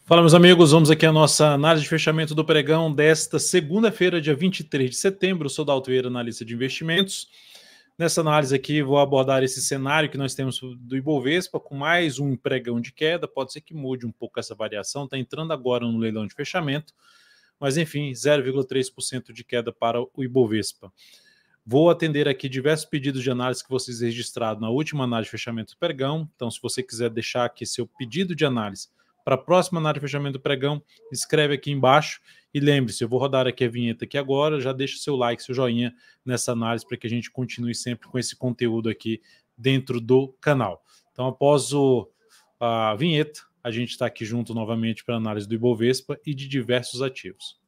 Fala, meus amigos, vamos aqui à nossa análise de fechamento do pregão desta segunda-feira, dia 23 de setembro. Eu sou Dalto Vieira, analista de investimentos. Nessa análise aqui vou abordar esse cenário que nós temos do Ibovespa com mais um pregão de queda. Pode ser que mude um pouco essa variação, está entrando agora no leilão de fechamento, mas enfim, 0,3% de queda para o Ibovespa. Vou atender aqui diversos pedidos de análise que vocês registraram na última análise de fechamento do pregão. Então, se você quiser deixar aqui seu pedido de análise para a próxima análise de fechamento do pregão, escreve aqui embaixo. E lembre-se, eu vou rodar aqui a vinheta aqui agora, já deixa seu like, seu joinha nessa análise para que a gente continue sempre com esse conteúdo aqui dentro do canal. Então, após a vinheta, a gente está aqui junto novamente para a análise do Ibovespa e de diversos ativos.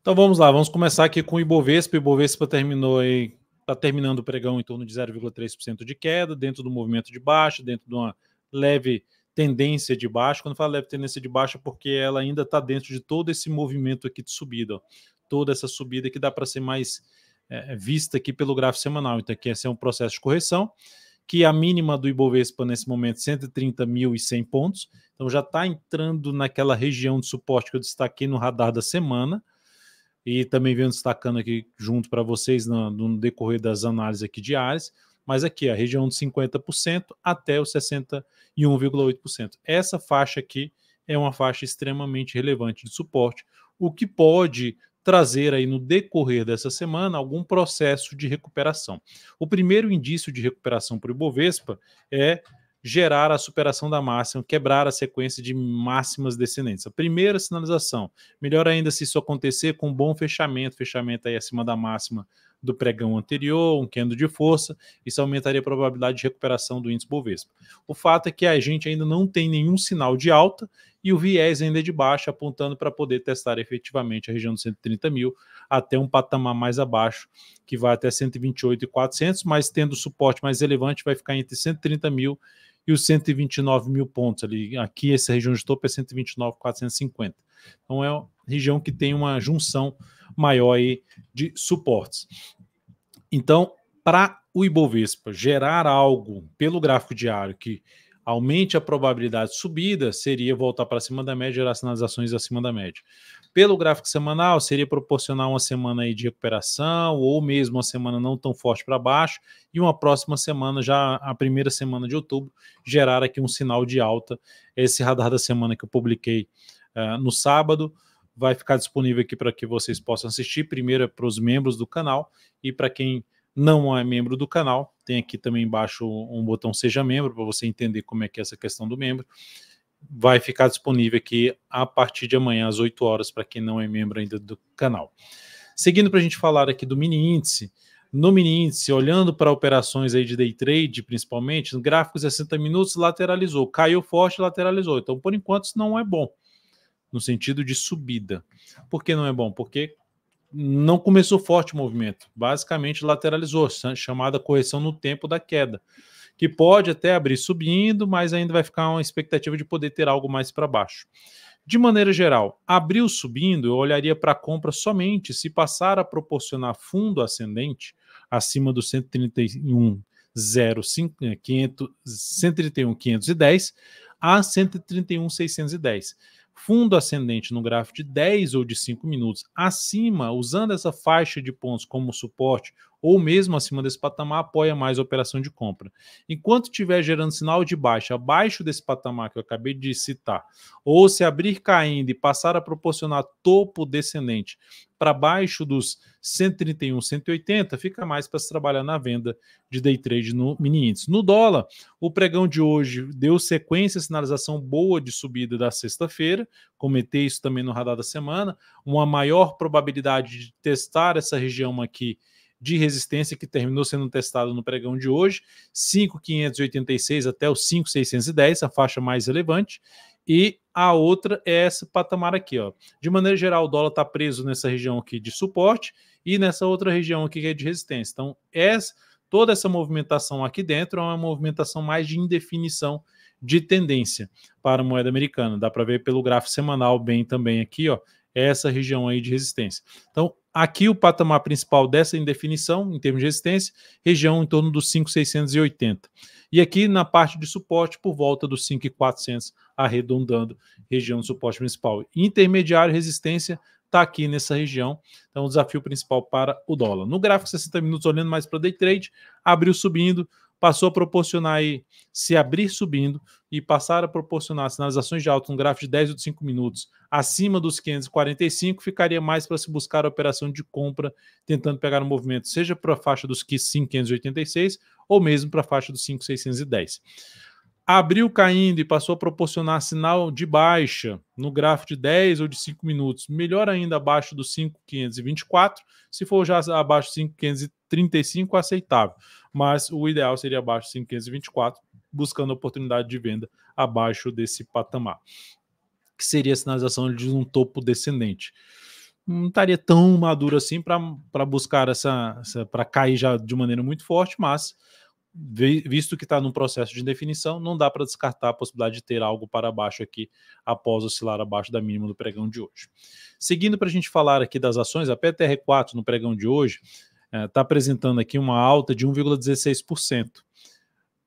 Então vamos lá, vamos começar aqui com o Ibovespa. O Ibovespa está terminando o pregão em torno de 0,3% de queda, dentro do movimento de baixa, dentro de uma leve tendência de baixa. Quando eu falo leve tendência de baixa, porque ela ainda está dentro de todo esse movimento aqui de subida, ó. Toda essa subida que dá para ser mais vista aqui pelo gráfico semanal. Então aqui esse é um processo de correção, que a mínima do Ibovespa nesse momento 130.100 pontos. Então já está entrando naquela região de suporte que eu destaquei no radar da semana. E também venho destacando aqui junto para vocês no decorrer das análises aqui diárias, mas aqui a região de 50% até os 61,8%. Essa faixa aqui é uma faixa extremamente relevante de suporte, o que pode trazer aí no decorrer dessa semana algum processo de recuperação. O primeiro indício de recuperação para o Ibovespa é gerar a superação da máxima, quebrar a sequência de máximas descendentes. A primeira sinalização, melhor ainda se isso acontecer com um bom fechamento aí acima da máxima do pregão anterior, um candle de força, isso aumentaria a probabilidade de recuperação do índice Bovespa. O fato é que a gente ainda não tem nenhum sinal de alta e o viés ainda é de baixa, apontando para poder testar efetivamente a região de 130 mil até um patamar mais abaixo, que vai até 128.400, mas tendo suporte mais relevante vai ficar entre 130 mil e os 129 mil pontos ali. Aqui essa região de topo é 129.450. Então é uma região que tem uma junção maior aí de suportes. Então, para o Ibovespa gerar algo pelo gráfico diário que aumente a probabilidade de subida, seria voltar para cima da média, gerar sinalizações acima da média. Pelo gráfico semanal, seria proporcionar uma semana aí de recuperação, ou mesmo uma semana não tão forte para baixo, e uma próxima semana, já a primeira semana de outubro, gerar aqui um sinal de alta. Esse radar da semana que eu publiquei no sábado vai ficar disponível aqui para que vocês possam assistir. Primeiro é para os membros do canal, e para quem não é membro do canal, tem aqui também embaixo um botão Seja Membro, para você entender como é que é essa questão do membro. Vai ficar disponível aqui a partir de amanhã, às 8 horas, para quem não é membro ainda do canal. Seguindo para a gente falar aqui do mini índice, no mini índice, olhando para operações aí de day trade, principalmente, no gráfico 60 minutos, lateralizou, caiu forte, lateralizou. Então, por enquanto, isso não é bom, no sentido de subida. Por que não é bom? Porque não começou forte o movimento, basicamente lateralizou, chamada correção no tempo da queda, que pode até abrir subindo, mas ainda vai ficar uma expectativa de poder ter algo mais para baixo. De maneira geral, abriu subindo, eu olharia para a compra somente se passar a proporcionar fundo ascendente acima do 131.510 a 131.610. Fundo ascendente no gráfico de 10 ou de 5 minutos acima, usando essa faixa de pontos como suporte, ou mesmo acima desse patamar, apoia mais a operação de compra. Enquanto estiver gerando sinal de baixa abaixo desse patamar que eu acabei de citar, ou se abrir caindo e passar a proporcionar topo descendente para baixo dos 131, 180, fica mais para se trabalhar na venda de day trade no mini índice. No dólar, o pregão de hoje deu sequência, sinalização boa de subida da sexta-feira, comentei isso também no radar da semana, uma maior probabilidade de testar essa região aqui de resistência que terminou sendo testado no pregão de hoje, 5.586 até os 5.610, a faixa mais relevante, e a outra é esse patamar aqui, ó. De maneira geral, o dólar está preso nessa região aqui de suporte e nessa outra região aqui que é de resistência. Então, toda essa movimentação aqui dentro é uma movimentação mais de indefinição de tendência para a moeda americana. Dá para ver pelo gráfico semanal bem também aqui, ó, essa região aí de resistência. Então, aqui o patamar principal dessa indefinição, em termos de resistência, região em torno dos 5.680. E aqui na parte de suporte, por volta dos 5.400, arredondando, região de suporte principal. Intermediário, resistência, está aqui nessa região. Então, o desafio principal para o dólar. No gráfico 60 minutos, olhando mais para day trade, abriu subindo, passou a proporcionar aí, se abrir subindo e passar a proporcionar sinalizações de alta no gráfico de 10 ou de 5 minutos acima dos 545, ficaria mais para se buscar a operação de compra, tentando pegar um movimento, seja para a faixa dos 5.586 ou mesmo para a faixa dos 5.610. Abriu caindo e passou a proporcionar sinal de baixa no gráfico de 10 ou de 5 minutos, melhor ainda abaixo dos 5.524, se for já abaixo de 5.535, aceitável, mas o ideal seria abaixo de 5.524, buscando oportunidade de venda abaixo desse patamar, que seria a sinalização de um topo descendente. Não estaria tão maduro assim para buscar para cair já de maneira muito forte, mas visto que está num processo de indefinição, não dá para descartar a possibilidade de ter algo para baixo aqui após oscilar abaixo da mínima do pregão de hoje. Seguindo para a gente falar aqui das ações, a PTR4 no pregão de hoje está apresentando aqui uma alta de 1,16%.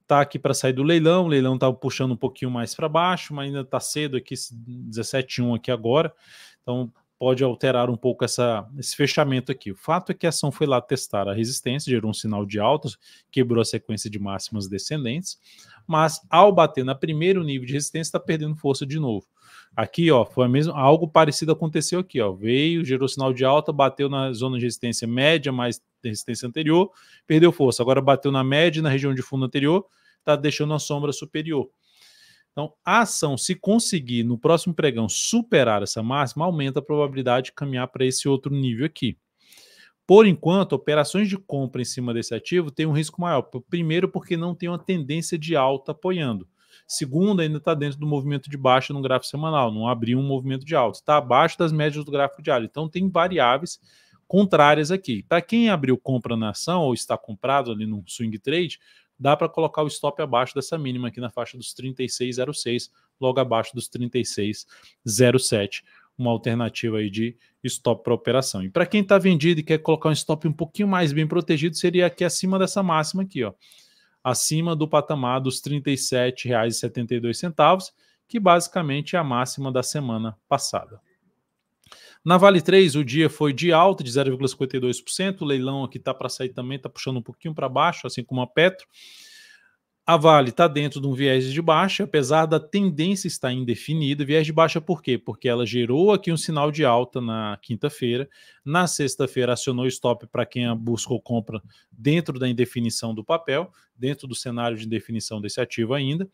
Está aqui para sair do leilão, o leilão está puxando um pouquinho mais para baixo, mas ainda está cedo aqui, 17,1 aqui agora, então pode alterar um pouco esse fechamento aqui. O fato é que a ação foi lá testar a resistência, gerou um sinal de alta, quebrou a sequência de máximas descendentes, mas ao bater na primeiro nível de resistência está perdendo força de novo. Aqui, ó, foi algo parecido aconteceu aqui, ó, veio, gerou sinal de alta, bateu na zona de resistência média, mais resistência anterior, perdeu força. Agora bateu na média, na região de fundo anterior, está deixando a sombra superior. Então, a ação, se conseguir no próximo pregão superar essa máxima, aumenta a probabilidade de caminhar para esse outro nível aqui. Por enquanto, operações de compra em cima desse ativo têm um risco maior. Primeiro, porque não tem uma tendência de alta apoiando. Segundo, ainda está dentro do movimento de baixa no gráfico semanal, não abriu um movimento de alta. Está abaixo das médias do gráfico diário. Então, tem variáveis contrárias aqui. Para quem abriu compra na ação ou está comprado ali no swing trade, dá para colocar o stop abaixo dessa mínima aqui na faixa dos 36,06, logo abaixo dos 36,07, uma alternativa aí de stop para operação. E para quem está vendido e quer colocar um stop um pouquinho mais bem protegido, seria aqui acima dessa máxima aqui, ó, acima do patamar dos R$ 37,72, que basicamente é a máxima da semana passada. Na Vale 3, o dia foi de alta de 0,52%, o leilão aqui está para sair também, está puxando um pouquinho para baixo, assim como a Petro. A Vale está dentro de um viés de baixa, apesar da tendência estar indefinida. Viés de baixa por quê? Porque ela gerou aqui um sinal de alta na quinta-feira. Na sexta-feira acionou stop para quem buscou compra dentro da indefinição do papel, dentro do cenário de indefinição desse ativo ainda.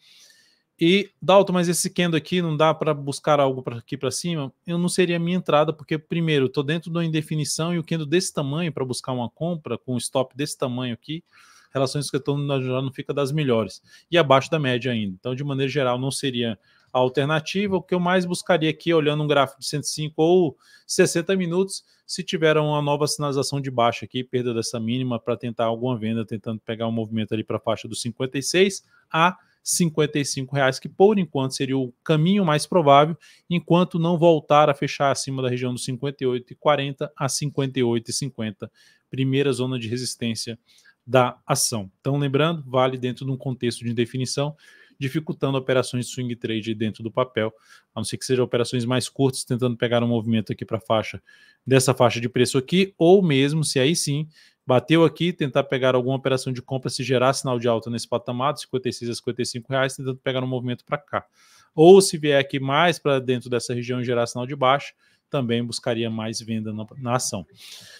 E, Dalton, mas esse candle aqui não dá para buscar algo aqui para cima? Eu não seria a minha entrada, porque primeiro, estou dentro de uma indefinição e o candle desse tamanho para buscar uma compra, com um stop desse tamanho aqui, relações de retorno já não fica das melhores. E abaixo da média ainda. Então, de maneira geral, não seria a alternativa. O que eu mais buscaria aqui, olhando um gráfico de 105 ou 60 minutos, se tiver uma nova sinalização de baixa aqui, perda dessa mínima, para tentar alguma venda, tentando pegar um movimento ali para a faixa dos 56 a R$55, que por enquanto seria o caminho mais provável, enquanto não voltar a fechar acima da região dos 58,40 a 58,50, primeira zona de resistência da ação. Então, lembrando, vale dentro de um contexto de indefinição, dificultando operações de swing trade dentro do papel, a não ser que sejam operações mais curtas, tentando pegar um movimento aqui para a faixa, dessa faixa de preço aqui, ou mesmo, se aí sim, bateu aqui, tentar pegar alguma operação de compra, se gerar sinal de alta nesse patamar, de 56 a R$55, tentando pegar um movimento para cá. Ou se vier aqui mais para dentro dessa região e gerar sinal de baixa, também buscaria mais venda na ação.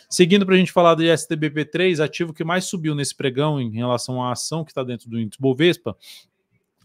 Seguindo para a gente falar do STBP3, ativo que mais subiu nesse pregão em relação à ação que está dentro do índice Bovespa,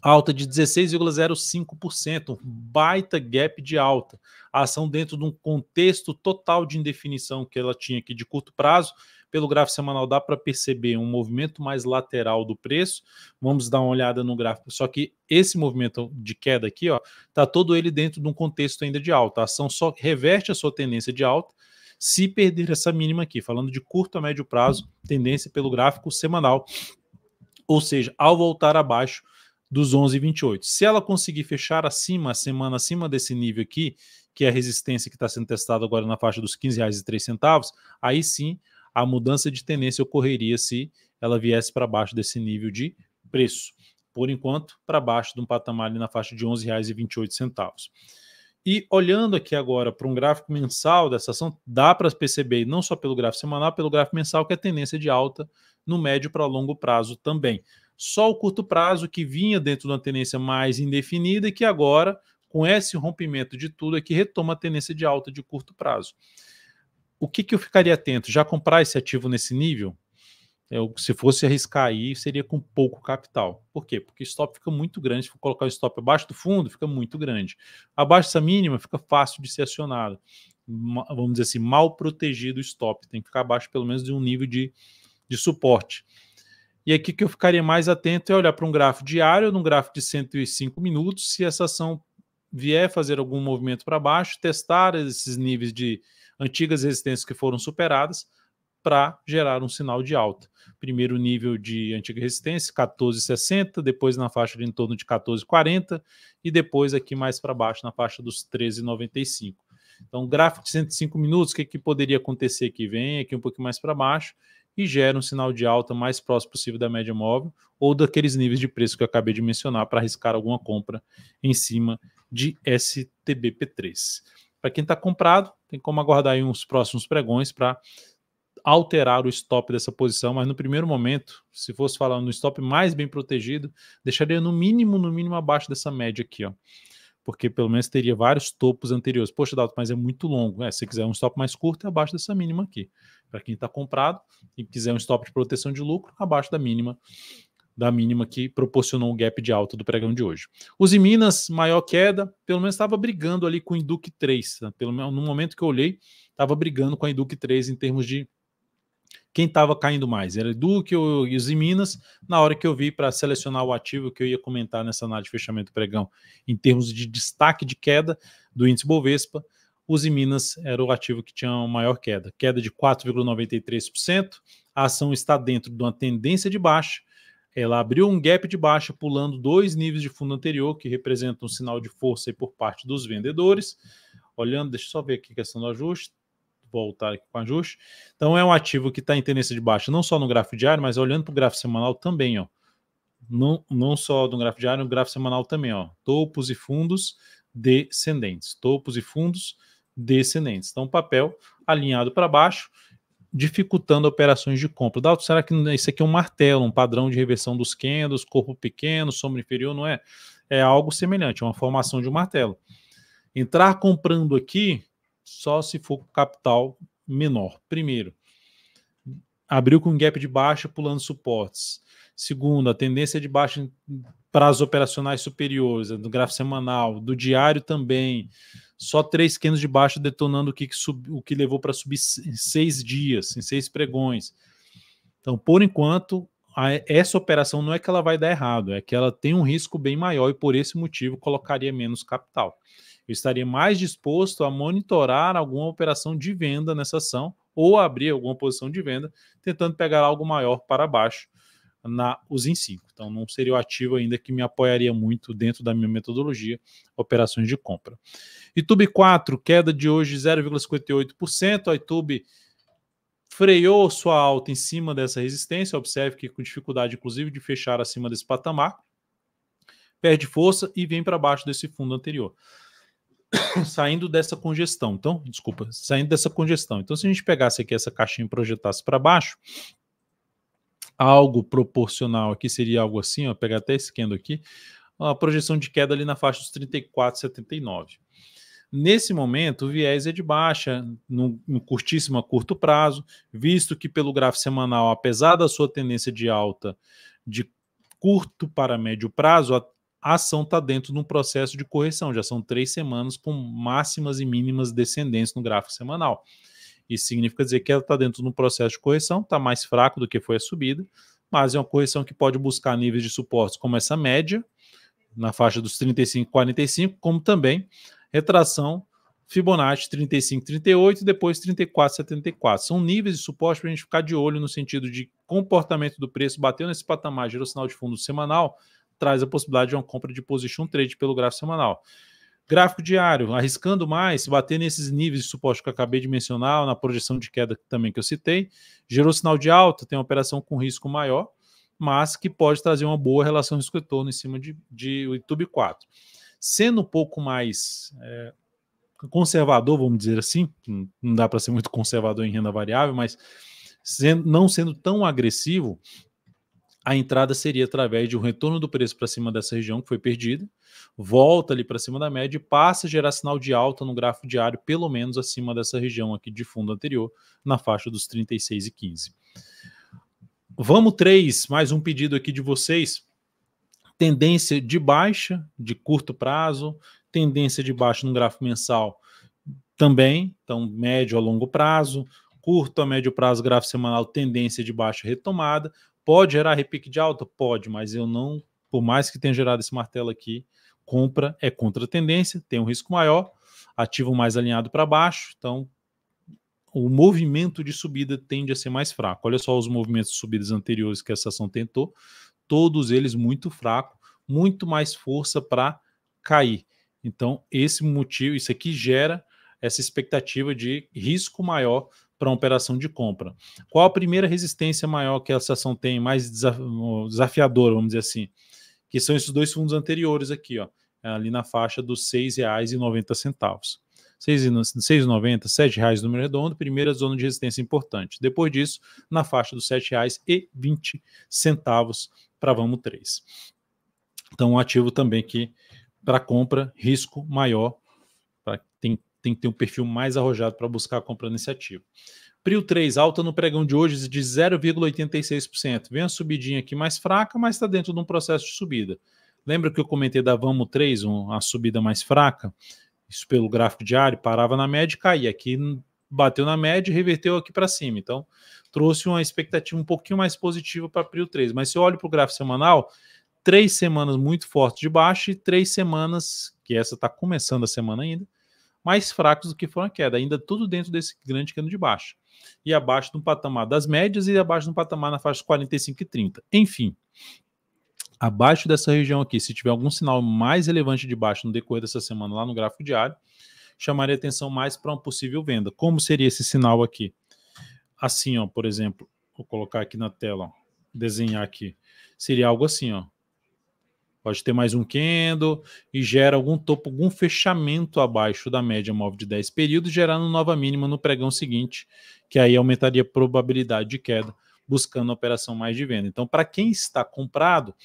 alta de 16,05%, um baita gap de alta. A ação dentro de um contexto total de indefinição que ela tinha aqui de curto prazo, Pelo gráfico semanal dá para perceber um movimento mais lateral do preço. Vamos dar uma olhada no gráfico. Só que esse movimento de queda aqui, ó, tá todo ele dentro de um contexto ainda de alta. A ação só reverte a sua tendência de alta se perder essa mínima aqui, falando de curto a médio prazo, tendência pelo gráfico semanal. Ou seja, ao voltar abaixo dos 11,28. Se ela conseguir fechar acima, a semana acima desse nível aqui, que é a resistência que está sendo testada agora na faixa dos R$15,03, aí sim a mudança de tendência ocorreria se ela viesse para baixo desse nível de preço. Por enquanto, para baixo de um patamar ali na faixa de R$11,28. E olhando aqui agora para um gráfico mensal dessa ação, dá para perceber, não só pelo gráfico semanal, pelo gráfico mensal, que a tendência de alta no médio para longo prazo também. Só o curto prazo que vinha dentro de uma tendência mais indefinida e que agora, com esse rompimento de tudo aqui, retoma a tendência de alta de curto prazo. O que eu ficaria atento? Já comprar esse ativo nesse nível? Se fosse arriscar aí, seria com pouco capital. Por quê? Porque o stop fica muito grande. Se for colocar o stop abaixo do fundo, fica muito grande. Abaixo dessa mínima, fica fácil de ser acionado. Vamos dizer assim, mal protegido o stop. Tem que ficar abaixo pelo menos de um nível de suporte. E aqui que eu ficaria mais atento é olhar para um gráfico diário ou num gráfico de 105 minutos. Se essa ação vier fazer algum movimento para baixo, testar esses níveis de antigas resistências que foram superadas para gerar um sinal de alta. Primeiro nível de antiga resistência, 14,60, depois na faixa de em torno de 14,40 e depois aqui mais para baixo na faixa dos 13,95. Então, gráfico de 105 minutos, o que poderia acontecer aqui? Vem aqui um pouquinho mais para baixo e gera um sinal de alta mais próximo possível da média móvel ou daqueles níveis de preço que eu acabei de mencionar para arriscar alguma compra em cima de STBP3. Para quem está comprado, tem como aguardar aí uns próximos pregões para alterar o stop dessa posição, mas no primeiro momento, se fosse falar no stop mais bem protegido, deixaria no mínimo abaixo dessa média aqui, ó. Porque pelo menos teria vários topos anteriores. Poxa, Dalton, mas é muito longo. Se quiser um stop mais curto, é abaixo dessa mínima aqui. Para quem está comprado e quiser um stop de proteção de lucro, abaixo da mínima que proporcionou o gap de alta do pregão de hoje. Uzi Minas, maior queda, pelo menos estava brigando ali com o Induc 3. Tá? Pelo menos no momento que eu olhei, estava brigando com a Induc 3 em termos de quem estava caindo mais. Era Induc ou Uzi Minas, na hora que eu vi para selecionar o ativo que eu ia comentar nessa análise de fechamento do pregão, em termos de destaque de queda do índice Bovespa, Uzi Minas era o ativo que tinha uma maior queda de 4,93%. A ação está dentro de uma tendência de baixa. Ela abriu um gap de baixa, pulando 2 níveis de fundo anterior, que representam um sinal de força aí por parte dos vendedores. Olhando, deixa eu só ver aqui a questão do ajuste. Voltar aqui com o ajuste. Então é um ativo que está em tendência de baixa, não só no gráfico diário, mas olhando para o gráfico semanal também, ó. Não só no gráfico diário, no gráfico semanal também, ó. Topos e fundos descendentes. Topos e fundos descendentes. Então, papel alinhado para baixo, dificultando operações de compra. Dalton, será que isso aqui é um martelo, um padrão de reversão dos candles, corpo pequeno, sombra inferior? Não é? É algo semelhante, é uma formação de um martelo. Entrar comprando aqui só se for com capital menor. Primeiro, abriu com gap de baixa, pulando suportes. Segundo, a tendência de baixa em prazos operacionais superiores, do gráfico semanal, do diário também. Só 3 candles de baixa detonando o que levou para subir em 6 dias, em 6 pregões. Então, por enquanto, essa operação não é que ela vai dar errado, é que ela tem um risco bem maior e por esse motivo colocaria menos capital. Eu estaria mais disposto a monitorar alguma operação de venda nessa ação ou abrir alguma posição de venda, tentando pegar algo maior para baixo na Uzi 5. Então não seria o ativo ainda que me apoiaria muito dentro da minha metodologia, operações de compra. YouTube 4, queda de hoje 0,58%. A YouTube freou sua alta em cima dessa resistência. Observe que com dificuldade, inclusive, de fechar acima desse patamar. Perde força e vem para baixo desse fundo anterior. Saindo dessa congestão. Então, desculpa, saindo dessa congestão. Então, se a gente pegasse aqui essa caixinha e projetasse para baixo, algo proporcional aqui seria algo assim, ó, pegar até esse candle aqui, a projeção de queda ali na faixa dos 34,79. Nesse momento, o viés é de baixa, no curtíssimo a curto prazo, visto que pelo gráfico semanal, apesar da sua tendência de alta de curto para médio prazo, a ação está dentro de um processo de correção. Já são 3 semanas com máximas e mínimas descendentes no gráfico semanal. Isso significa dizer que ela está dentro de um processo de correção, está mais fraco do que foi a subida, mas é uma correção que pode buscar níveis de suporte como essa média, na faixa dos 35,45, como também retração Fibonacci 35,38 e depois 34,74. São níveis de suporte para a gente ficar de olho no sentido de comportamento do preço, bateu nesse patamar, gerou sinal de fundo semanal, traz a possibilidade de uma compra de position trade pelo gráfico semanal. Gráfico diário, arriscando mais, se bater nesses níveis de suporte que eu acabei de mencionar, na projeção de queda também que eu citei, gerou sinal de alta, tem uma operação com risco maior, mas que pode trazer uma boa relação risco-retorno em cima de YouTube 4. Sendo um pouco mais conservador, vamos dizer assim, não dá para ser muito conservador em renda variável, mas não sendo tão agressivo, a entrada seria através de um retorno do preço para cima dessa região que foi perdida, volta ali para cima da média e passa a gerar sinal de alta no gráfico diário, pelo menos acima dessa região aqui de fundo anterior, na faixa dos 36,15. Vamos 3, mais um pedido aqui de vocês. Tendência de baixa, de curto prazo, tendência de baixa no gráfico mensal também, então médio a longo prazo, curto a médio prazo, gráfico semanal, tendência de baixa retomada. Pode gerar repique de alta? Pode, mas eu não, por mais que tenha gerado esse martelo aqui, compra é contra a tendência, tem um risco maior, ativo mais alinhado para baixo, então o movimento de subida tende a ser mais fraco. Olha só os movimentos de subidas anteriores que essa ação tentou, todos eles muito fracos, muito mais força para cair. Então, esse motivo, isso aqui gera essa expectativa de risco maior para uma operação de compra. Qual a primeira resistência maior que essa ação tem, mais desafiadora, vamos dizer assim? Que são esses dois fundos anteriores aqui, ó, ali na faixa dos R$ 6,90. R$ 6,90, R$ 7,00 número redondo, primeira zona de resistência importante. Depois disso, na faixa dos R$ 7,20 para Vamos 3. Então, um ativo também que, para compra, risco maior, tem que ter um perfil mais arrojado para buscar a compra nesse ativo. Prio 3, alta no pregão de hoje de 0,86%. Vem a subidinha aqui mais fraca, mas está dentro de um processo de subida. Lembra que eu comentei da Vamos 3, uma subida mais fraca? Isso pelo gráfico diário, parava na média e caía. Aqui bateu na média e reverteu aqui para cima. Então, trouxe uma expectativa um pouquinho mais positiva para Prio 3. Mas se eu olho para o gráfico semanal, 3 semanas muito fortes de baixa e 3 semanas, que essa está começando a semana ainda, mais fracos do que foram a queda. Ainda tudo dentro desse grande cano de baixa. E abaixo do patamar das médias e abaixo do patamar na faixa 45 e 30. Enfim, abaixo dessa região aqui, se tiver algum sinal mais relevante de baixa no decorrer dessa semana lá no gráfico diário, chamaria atenção mais para uma possível venda. Como seria esse sinal aqui? Assim, ó, por exemplo, vou colocar aqui na tela, ó, desenhar aqui. Seria algo assim, ó. Pode ter mais um candle e gera algum topo, algum fechamento abaixo da média móvel de 10 períodos, gerando nova mínima no pregão seguinte, que aí aumentaria a probabilidade de queda, buscando a operação mais de venda. Então, para quem está comprado,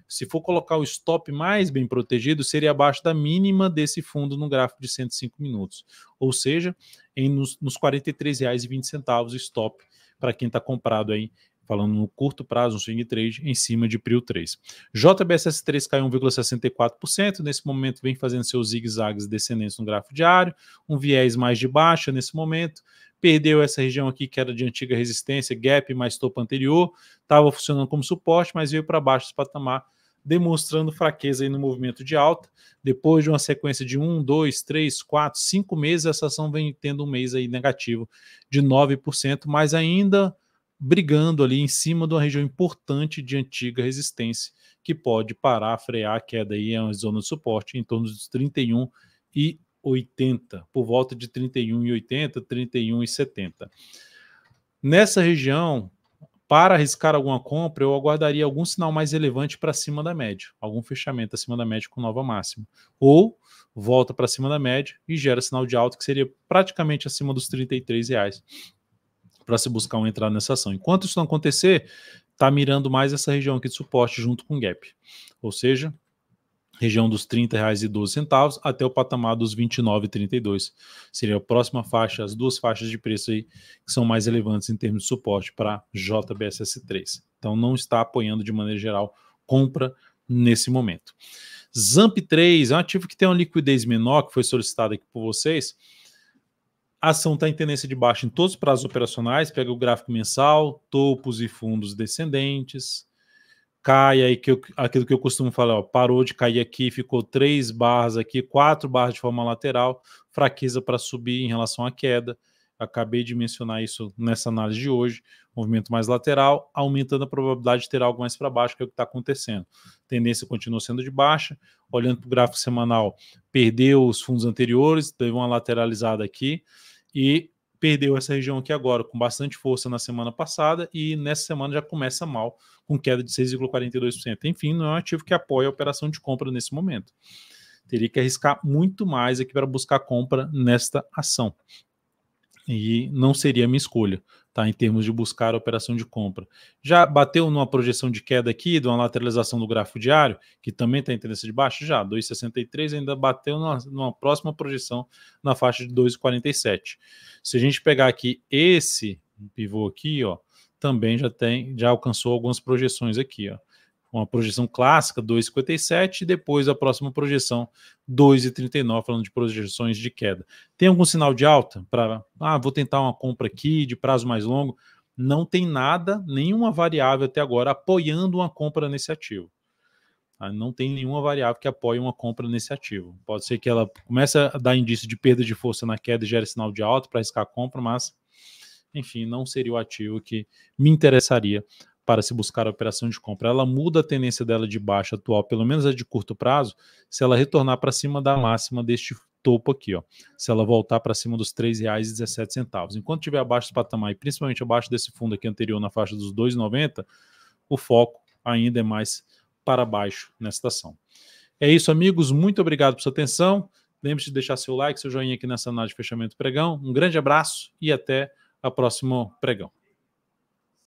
se for colocar o stop mais bem protegido, seria abaixo da mínima desse fundo no gráfico de 105 minutos. Ou seja, nos R$ 43,20 o stop para quem está comprado aí, falando no curto prazo, um swing trade em cima de Prio 3. JBSS3 caiu 1,64%, nesse momento vem fazendo seus zigue-zagues descendentes no gráfico diário, um viés mais de baixa nesse momento, perdeu essa região aqui que era de antiga resistência, gap mais topo anterior, estava funcionando como suporte, mas veio para baixo esse patamar, demonstrando fraqueza aí no movimento de alta. Depois de uma sequência de 1, 2, 3, 4, 5 meses, essa ação vem tendo um mês aí negativo de 9%, mas ainda brigando ali em cima de uma região importante de antiga resistência, que pode parar, frear a queda aí em uma zona de suporte em torno dos 31,80, por volta de 31,80, 31,70. Nessa região, para arriscar alguma compra, eu aguardaria algum sinal mais relevante para cima da média, algum fechamento acima da média com nova máxima, ou volta para cima da média e gera sinal de alta que seria praticamente acima dos R$ 33 para se buscar uma entrada nessa ação. Enquanto isso não acontecer, está mirando mais essa região aqui de suporte junto com o gap, ou seja, região dos R$ 30,12 até o patamar dos R$ 29,32. Seria a próxima faixa, as duas faixas de preço aí que são mais relevantes em termos de suporte para JBSS3. Então não está apoiando de maneira geral compra nesse momento. ZAMP3 é um ativo que tem uma liquidez menor, que foi solicitado aqui por vocês. A ação está em tendência de baixa em todos os prazos operacionais. Pega o gráfico mensal, topos e fundos descendentes. Cai aí, aquilo que eu costumo falar, ó, parou de cair aqui, ficou 3 barras aqui, 4 barras de forma lateral, fraqueza para subir em relação à queda. Acabei de mencionar isso nessa análise de hoje. Movimento mais lateral, aumentando a probabilidade de ter algo mais para baixo, que é o que está acontecendo. A tendência continua sendo de baixa. Olhando para o gráfico semanal, perdeu os fundos anteriores, teve uma lateralizada aqui e perdeu essa região aqui agora, com bastante força na semana passada, e nessa semana já começa mal, com queda de 6,42%. Enfim, não é um ativo que apoia a operação de compra nesse momento. Teria que arriscar muito mais aqui para buscar compra nesta ação. E não seria a minha escolha, tá? Em termos de buscar a operação de compra. Já bateu numa projeção de queda aqui, de uma lateralização do gráfico diário, que também está em tendência de baixa? Já, 2,63, ainda bateu numa próxima projeção na faixa de 2,47. Se a gente pegar aqui esse pivô aqui, ó, também já alcançou algumas projeções aqui, ó. Uma projeção clássica, 2,57, e depois a próxima projeção, 2,39, falando de projeções de queda. Tem algum sinal de alta? Vou tentar uma compra aqui de prazo mais longo. Não tem nada, nenhuma variável até agora apoiando uma compra nesse ativo. Não tem nenhuma variável que apoie uma compra nesse ativo. Pode ser que ela comece a dar indício de perda de força na queda e gere sinal de alta para arriscar a compra, mas, enfim, não seria o ativo que me interessaria para se buscar a operação de compra. Ela muda a tendência dela de baixa atual, pelo menos a de curto prazo, se ela retornar para cima da máxima deste topo aqui, ó. Se ela voltar para cima dos R$ 3,17. Enquanto estiver abaixo do patamar, e principalmente abaixo desse fundo aqui anterior, na faixa dos 2,90, o foco ainda é mais para baixo nesta ação. É isso, amigos. Muito obrigado por sua atenção. Lembre-se de deixar seu like, seu joinha aqui nessa análise de fechamento do pregão. Um grande abraço e até a próxima pregão.